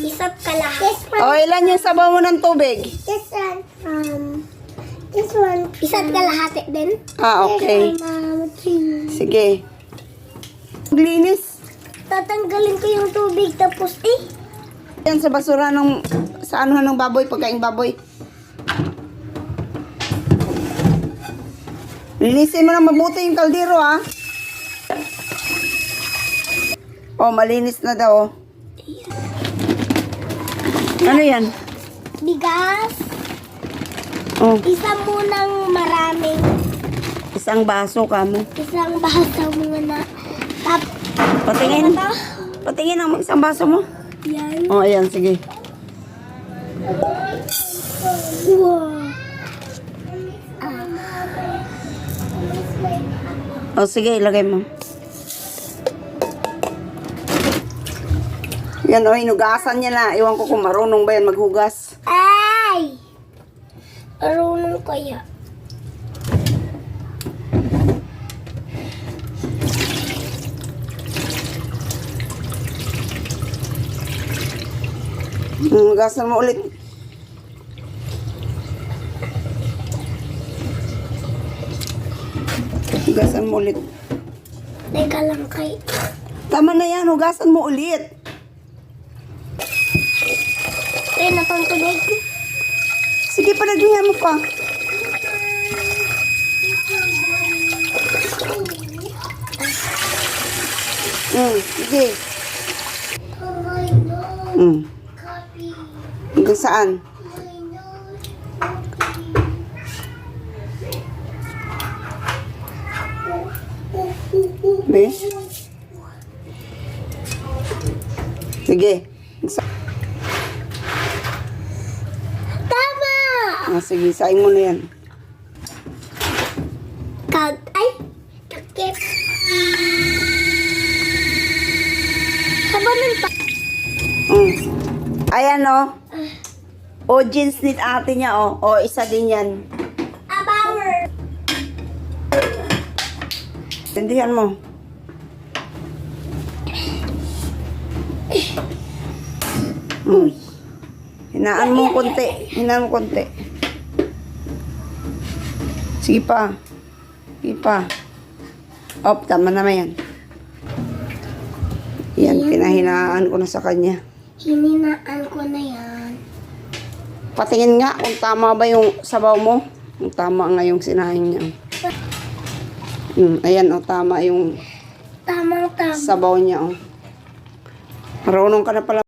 Isa't kalahati. O, ilan yung sabaw mo ng tubig? This one. Isa't kalahati din. Ah, okay. Sige. Maglinis. Tatanggalin ko yung tubig tapos Yan sa basura ng, sa anuhan ng baboy, pagkaing baboy. Linisin mo na mabuti yung kaldero, ha? Oh, malinis na daw. Ano yan? bigas. Oh, Isa munang maraming. isang baso ka mo. Isang baso muna. Patingin. Ito? Patingin ang isang baso mo. Yan. Oh, ayan, sige. Wow. Oh, sige, ilagay mo. Yan, oh, hinugasan niya na. Iwan ko kung marunong ba yan maghugas. Ay! Marunong kaya. Hugasan mo ulit. Hugasan mo ulit. Teka lang kay. Tama na yan, hugasan mo ulit. Try na pang tubig. Sige, panaglingan mo pa. Sige. Hanggang saan? Be? Sige. Tama! Sige, saing mo na yan. Ay! Takip. Sabanin pa. Ayan, oh. O, jeans knit ate niya, oh. O, isa din yan. Abour. Tindihan mo. Hinaan mo konti. Hinaan mo konti. Sige pa. Sige pa. Op, tama naman yan. Yan, pinahinaan ko na sa kanya. Hininaan ko na yan. Patingin nga kung tama ba yung sabaw mo. Kung tama nga yung sinahin niya. Ayan, oh, tama yung Tamang-tama. sabaw niya, oh. Marunong ka na pala.